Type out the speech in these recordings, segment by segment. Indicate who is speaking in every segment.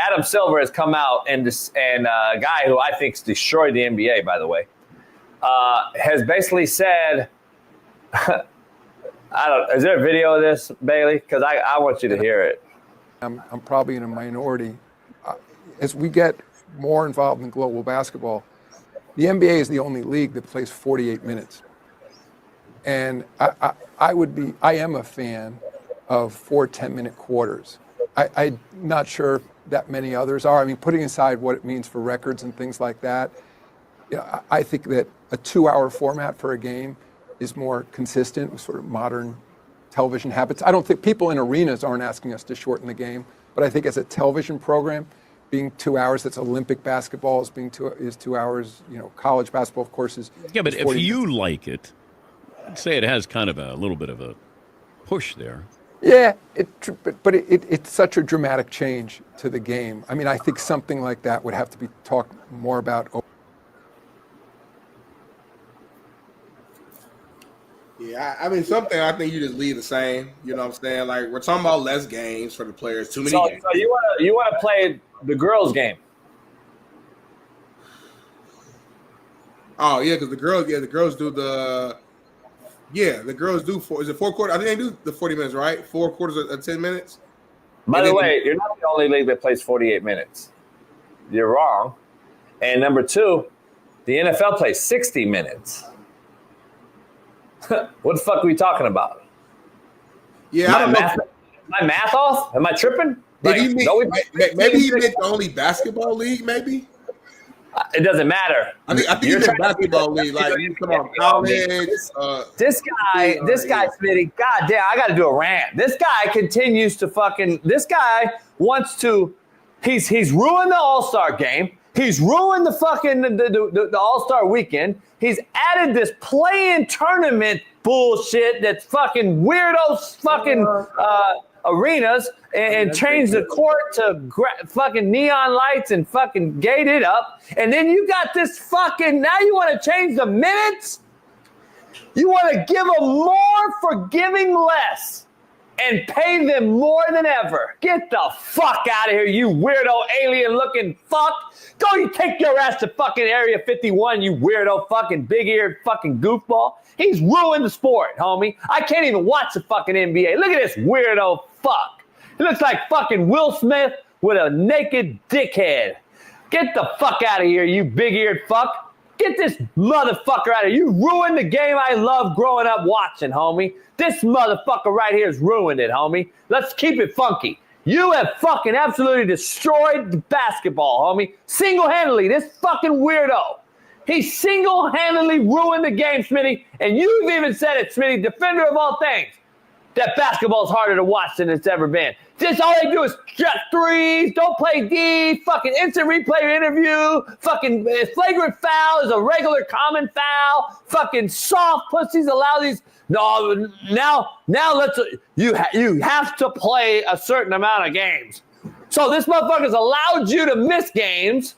Speaker 1: Adam Silver has come out and a guy who I think's destroyed the NBA, by the way, has basically said, is there a video of this, Bailey? Because I want you to hear it.
Speaker 2: I'm probably in a minority. As we get more involved in global basketball, the NBA is the only league that plays 48 minutes. And I am a fan of 4 10-minute quarters. I'm not sure that many others are. I mean, putting aside what it means for records and things like that, I think that a 2-hour format for a game is more consistent with sort of modern television habits. I don't think people in arenas aren't asking us to shorten the game, but I think as a television program, being 2 hours, that's Olympic basketball is 2 hours. College basketball, of course, is.
Speaker 3: Yeah, but if you like it, I'd say it has kind of a little bit of a push there.
Speaker 2: Yeah, but it's such a dramatic change to the game. I mean, I think something like that would have to be talked more about.
Speaker 4: Yeah, I mean, something I think you just leave the same. You know what I'm saying? Like, we're talking about less games for the players, too many games.
Speaker 1: So you want to play the girls' game?
Speaker 4: Oh, yeah, because the girls do the girls do is it 4 quarters? I think they do the 40 minutes, right? 4 quarters of 10 minutes.
Speaker 1: By the way, you're not the only league that plays 48 minutes. You're wrong. And number 2, the NFL plays 60 minutes. What the fuck are we talking about?
Speaker 4: Yeah, I don't know.
Speaker 1: Am my math off? Am I tripping?
Speaker 4: Maybe he meant the only basketball league, maybe?
Speaker 1: It doesn't matter.
Speaker 4: I think you meant basketball league. Like, you come on college.
Speaker 1: This guy, Smitty, God damn, I got to do a rant. This guy continues to this guy wants to, he's ruined the All-Star game. He's ruined the fucking the All-Star weekend. He's added this play-in tournament bullshit that's fucking weirdo fucking arenas and changed the court to fucking neon lights and fucking gate it up. And then you got this fucking, now you want to change the minutes? You want to give them more for giving less and pay them more than ever. Get the fuck out of here, you weirdo alien-looking fuck. Go, you take your ass to fucking Area 51, you weirdo fucking big-eared fucking goofball. He's ruined the sport, homie. I can't even watch the fucking NBA. Look at this weirdo fuck. He looks like fucking Will Smith with a naked dickhead. Get the fuck out of here, you big-eared fuck. Get this motherfucker out of here. You ruined the game I loved growing up watching, homie. This motherfucker right here has ruined it, homie. Let's keep it funky. You have fucking absolutely destroyed basketball, homie. Single-handedly, this fucking weirdo. He single-handedly ruined the game, Smitty. And you've even said it, Smitty, defender of all things, that basketball's harder to watch than it's ever been. Just all they do is shot threes, don't play D, fucking instant replay interview, fucking flagrant foul is a regular common foul, fucking soft pussies allow these. No, now you have to play a certain amount of games. So this motherfucker's allowed you to miss games,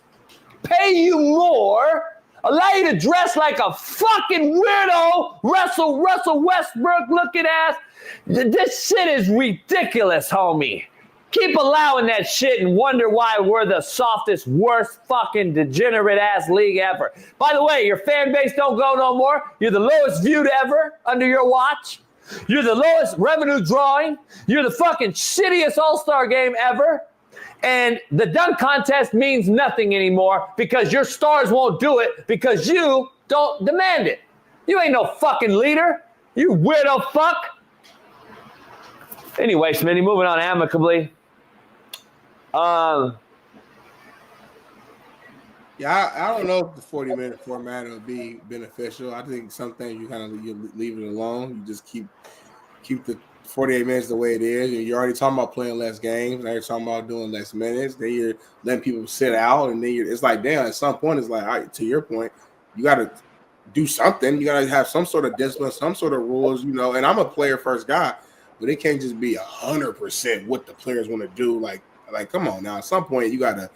Speaker 1: pay you more, allow you to dress like a fucking weirdo, Russell Westbrook looking ass. This shit is ridiculous, homie. Keep allowing that shit and wonder why we're the softest, worst fucking degenerate-ass league ever. By the way, your fan base don't go no more. You're the lowest viewed ever under your watch. You're the lowest revenue drawing. You're the fucking shittiest all-star game ever. And the dunk contest means nothing anymore because your stars won't do it because you don't demand it. You ain't no fucking leader. You weirdo fuck. Anyway, Smitty, moving on amicably.
Speaker 4: Yeah, I don't know if the 40-minute format will be beneficial. I think some things you leave it alone. You just keep the 48 minutes the way it is. You're already talking about playing less games. Now you're talking about doing less minutes. Then you're letting people sit out, and then it's like, damn. At some point, it's like, all right, to your point, you got to do something. You got to have some sort of discipline, some sort of rules, And I'm a player first guy, but it can't just be 100% what the players want to do. Like, come on now. At some point, you got to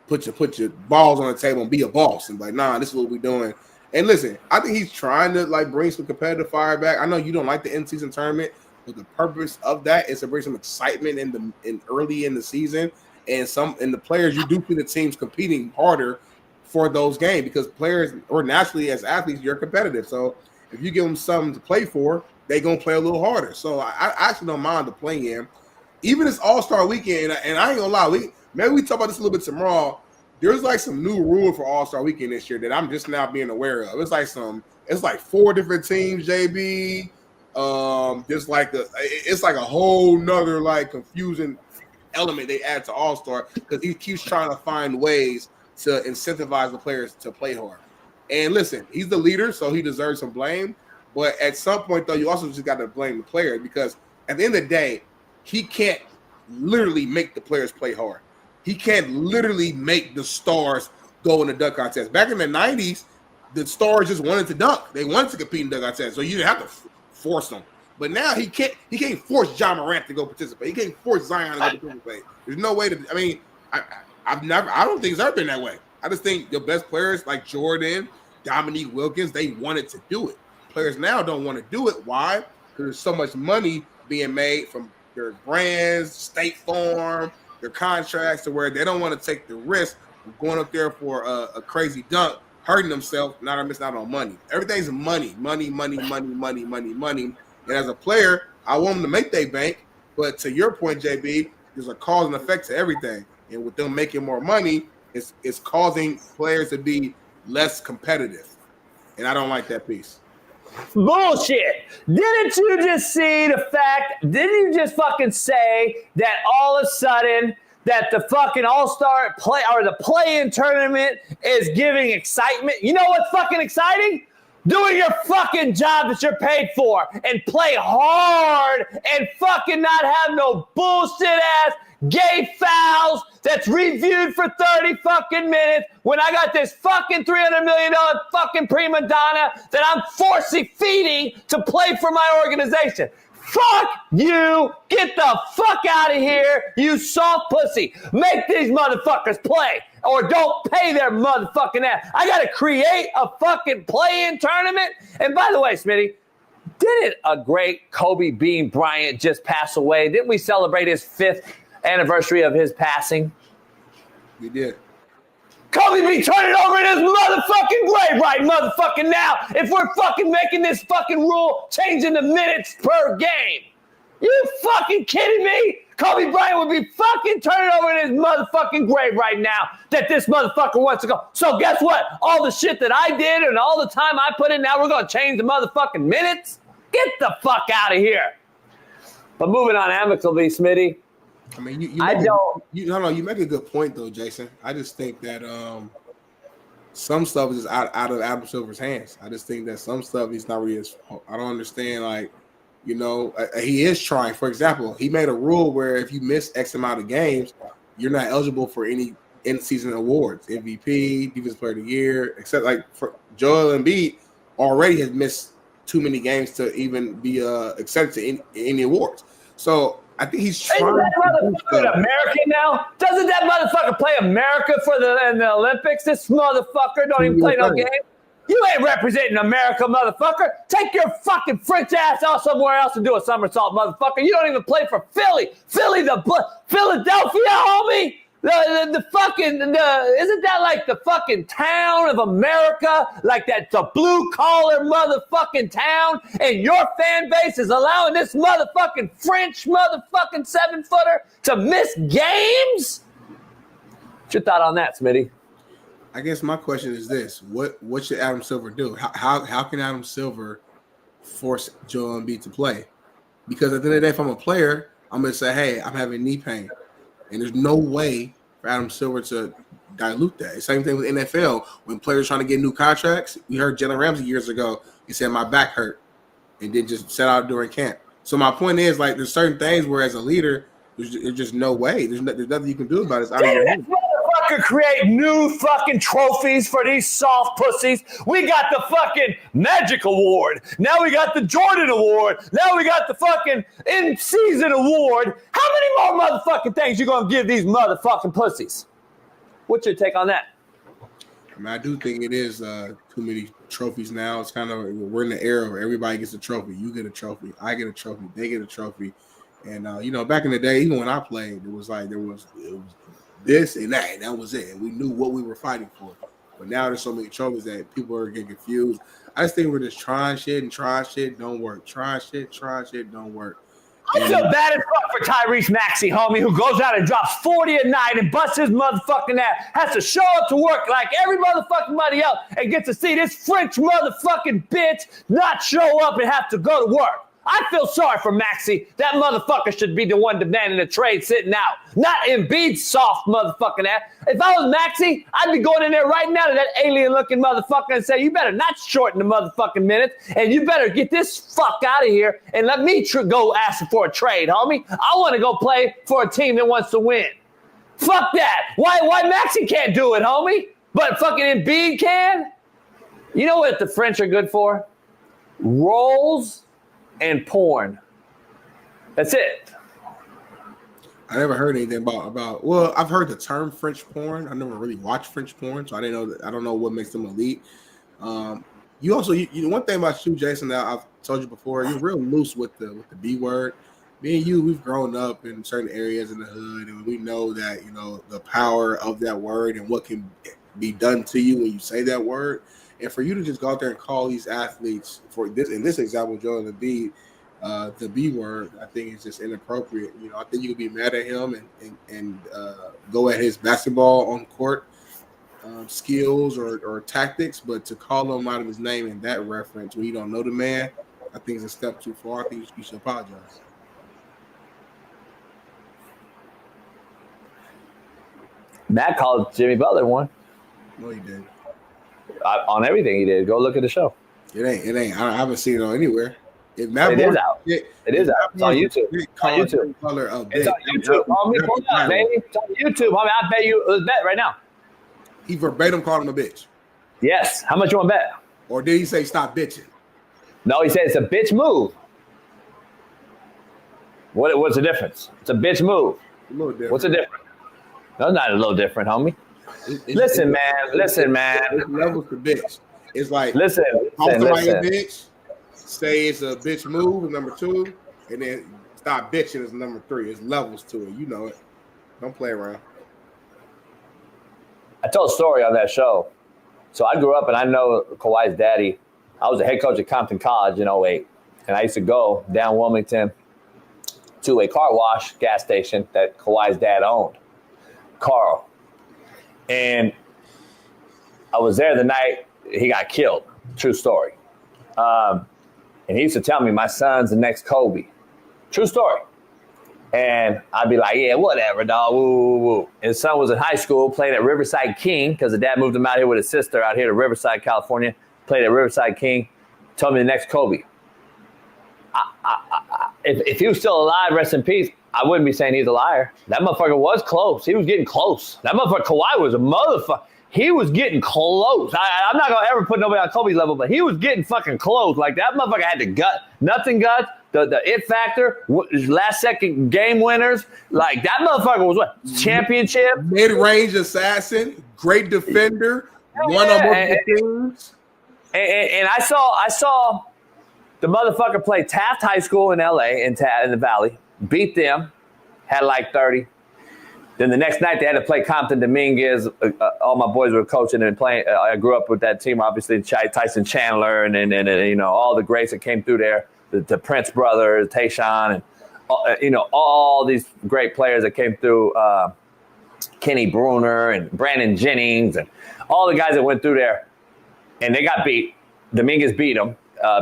Speaker 4: put your balls on the table and be a boss and be like, nah, this is what we're doing. And listen, I think he's trying to bring some competitive fire back. I know you don't like the end season tournament, but the purpose of that is to bring some excitement in early in the season and the players, you do see the teams competing harder for those games because players, or naturally as athletes, you're competitive. So if you give them something to play for, they're gonna play a little harder. So I actually don't mind the play-in. Even this All-Star weekend, and I ain't gonna lie, maybe we talk about this a little bit tomorrow. There's like some new rule for All-Star weekend this year that I'm just now being aware of. It's like 4 different teams, JB. It's like a whole nother like confusing element they add to All-Star because he keeps trying to find ways to incentivize the players to play hard. And listen, he's the leader, so he deserves some blame. But at some point, though, you also just got to blame the player because at the end of the day, he can't literally make the players play hard. He can't literally make the stars go in the dunk contest. Back in the 90s, the stars just wanted to dunk. They wanted to compete in dunk contests, so you didn't have to force them. But now he can't force John Morant to go participate. He can't force Zion to go participate. There's no way to. I mean, I don't think it's ever been that way. I just think the best players like Jordan, Dominique Wilkins, they wanted to do it. Players now don't want to do it. Why? Because there's so much money being made from their brands, State Farm, their contracts, to where they don't want to take the risk of going up there for a crazy dunk, hurting themselves, not missing out on money. Everything's money. And as a player, I want them to make their bank. But to your point, JB, there's a cause and effect to everything. And with them making more money, it's causing players to be less competitive. And I don't like that piece.
Speaker 1: Bullshit. Didn't you just see the fact? Didn't you just fucking say that all of a sudden that the fucking All-Star play or the play-in tournament is giving excitement? You know what's fucking exciting? Doing your fucking job that you're paid for and play hard and fucking not have no bullshit ass gay fouls that's reviewed for 30 fucking minutes when I got this fucking $300 million fucking prima donna that I'm feeding to play for my organization. Fuck you. Get the fuck out of here, you soft pussy. Make these motherfuckers play or don't pay their motherfucking ass. I got to create a fucking play-in tournament. And by the way, Smitty, didn't a great Kobe Bean Bryant just pass away? Didn't we celebrate his 5th anniversary of his passing?
Speaker 4: We did.
Speaker 1: Kobe be turning over in his motherfucking grave right motherfucking now if we're fucking making this fucking rule changing the minutes per game. You fucking kidding me? Kobe Bryant would be fucking turning over in his motherfucking grave right now that this motherfucker wants to go. So guess what? All the shit that I did and all the time I put in, now we're going to change the motherfucking minutes? Get the fuck out of here. But moving on amicably, Smitty.
Speaker 4: I mean, you make a good point though, Jason. I just think that some stuff is out of Adam Silver's hands. I just think that some stuff he's not really. I don't understand. Like, he is trying. For example, he made a rule where if you miss X amount of games, you're not eligible for any in-season awards, MVP, Defensive Player of the Year, except like for Joel Embiid already has missed too many games to even be accepted to any awards. So I think he's trying. Isn't that
Speaker 1: motherfucker American now? Doesn't that motherfucker play America in the Olympics? This motherfucker don't even play no game. You ain't representing America, motherfucker. Take your fucking French ass out somewhere else and do a somersault, motherfucker. You don't even play for Philly. Philadelphia, homie. Isn't that like the fucking town of America? Like that's a blue collar motherfucking town, and your fan base is allowing this motherfucking French motherfucking 7-footer to miss games? What's your thought on that, Smitty?
Speaker 4: I guess my question is this: What should Adam Silver do? How can Adam Silver force Joel Embiid to play? Because at the end of the day, if I'm a player, I'm gonna say, hey, I'm having knee pain. And there's no way for Adam Silver to dilute that. Same thing with NFL. When players trying to get new contracts, we heard Jalen Ramsey years ago. He said, my back hurt, and then just sat out during camp. So my point is, like, there's certain things where as a leader, there's just no way. There's nothing you can do about it. It's out of your hands.
Speaker 1: Motherfucker create new fucking trophies for these soft pussies. We got the fucking Magic Award. Now we got the Jordan Award. Now we got the fucking in-season award. How many more motherfucking things you gonna give these motherfucking pussies? What's your take on that?
Speaker 4: I mean, I do think it is too many trophies now. It's kind of, we're in the era where everybody gets a trophy. You get a trophy. I get a trophy. They get a trophy. And, back in the day, even when I played, it was like it was this and that, and that was it. And we knew what we were fighting for. But now there's so many trophies that people are getting confused. I just think we're just trying shit and trying shit, don't work. Trying shit, don't work.
Speaker 1: I feel bad as fuck for Tyrese Maxey, homie, who goes out and drops 40 a night and busts his motherfucking ass, has to show up to work like every motherfucking buddy else and gets to see this French motherfucking bitch not show up and have to go to work. I feel sorry for Maxey. That motherfucker should be the one demanding a trade sitting out, not Embiid's soft motherfucking ass. If I was Maxey, I'd be going in there right now to that alien-looking motherfucker and say, you better not shorten the motherfucking minutes, and you better get this fuck out of here and let me go ask for a trade, homie. I want to go play for a team that wants to win. Fuck that. Why Maxey can't do it, homie? But fucking Embiid can? You know what the French are good for? Rolls and porn. That's it.
Speaker 4: I never heard anything about. Well, I've heard the term French porn. I never really watched French porn, so I didn't know that. I don't know what makes them elite. You also, one thing about you, Jason, that I've told you before, you're real loose with the B word. Me and you, we've grown up in certain areas in the hood, and we know that the power of that word and what can be done to you when you say that word. And for you to just go out there and call these athletes, for this, in this example, Joel Embiid, the B word, I think is just inappropriate. I think you could be mad at him and go at his basketball on court skills or tactics, but to call him out of his name in that reference when you don't know the man, I think is a step too far. I think you should apologize.
Speaker 1: Matt called Jimmy Butler one.
Speaker 4: No, he didn't.
Speaker 1: On everything he did. Go look at the show.
Speaker 4: It ain't. I haven't seen it on anywhere.
Speaker 1: It is out. It is out. It's on YouTube. It's on YouTube. It's on YouTube. Homie, hold on, baby. It's on YouTube. Homie, I bet you a bet right now.
Speaker 4: He verbatim called him a bitch.
Speaker 1: Yes. How much you want to bet?
Speaker 4: Or did he say stop bitching?
Speaker 1: No, he said it's a bitch move. What's the difference? It's a bitch move.
Speaker 4: A little different.
Speaker 1: What's the difference? No, not a little different, homie. Listen, man.
Speaker 4: It's levels to bitch. It's like
Speaker 1: listen.
Speaker 4: Bitch. Say it's a bitch move is number 2, and then stop bitching is number 3. It's levels to it. You know it. Don't play around.
Speaker 1: I told a story on that show. So I grew up and I know Kawhi's daddy. I was a head coach at Compton College in 08. And I used to go down Wilmington to a car wash gas station that Kawhi's dad owned, Carl. And I was there the night he got killed. True story. And he used to tell me, my son's the next Kobe. True story. And I'd be like, yeah, whatever, dog. Woo, woo, woo. His son was in high school, played at Riverside King, because the dad moved him out here with his sister out here to Riverside, California. Played at Riverside King. Told me the next Kobe. If he was still alive, rest in peace, I wouldn't be saying he's a liar. That motherfucker was close. He was getting close. That motherfucker, Kawhi, was a motherfucker. He was getting close. I'm not going to ever put nobody on Kobe's level, but he was getting fucking close. Like, that motherfucker had the gut, nothing guts, the it factor, last second game winners. Like, that motherfucker was what? Championship?
Speaker 4: Mid-range assassin, great defender, one on multiple teams.
Speaker 1: And I saw the motherfucker play Taft High School in L.A. in the Valley, beat them, had like 30. Then the next night they had to play Compton Dominguez. All my boys were coaching and playing. I grew up with that team, obviously Tyson Chandler and all the greats that came through there, the Prince brothers, Tayshaun, and all these great players that came through. Kenny Bruner and Brandon Jennings and all the guys that went through there, and they got beat. Dominguez beat them.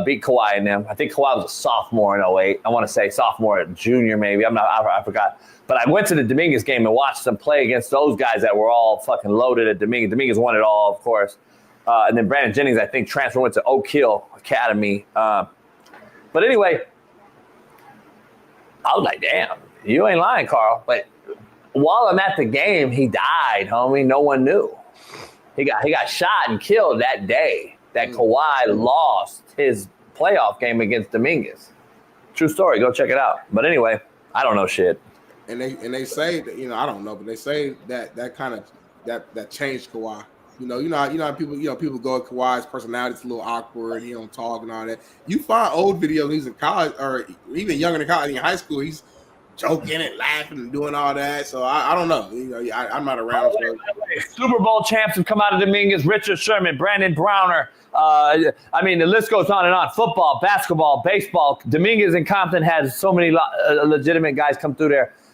Speaker 1: Beat Kawhi and them. I think Kawhi was a sophomore in 08. I want to say sophomore, junior maybe. I forgot. But I went to the Dominguez game and watched them play against those guys that were all fucking loaded at Dominguez. Dominguez won it all, of course. And then Brandon Jennings, I think, went to Oak Hill Academy. But anyway, I was like, damn, you ain't lying, Carl. But while I'm at the game, he died, homie. No one knew. He got shot and killed that day that Kawhi lost his playoff game against Dominguez. True story. Go check it out. But anyway, I don't know shit.
Speaker 4: And they say that, I don't know, but they say that kind of that changed Kawhi. You know how people go at Kawhi's personality, it's a little awkward, he don't talk and all that. You find old videos when he's in college or even younger than college, in high school, he's joking and laughing and doing all that. So I don't know. You know, I'm not around. So.
Speaker 1: Super Bowl champs have come out of Dominguez. Richard Sherman, Brandon Browner. I mean, the list goes on and on. Football, basketball, baseball. Dominguez and Compton has so many legitimate guys come through there.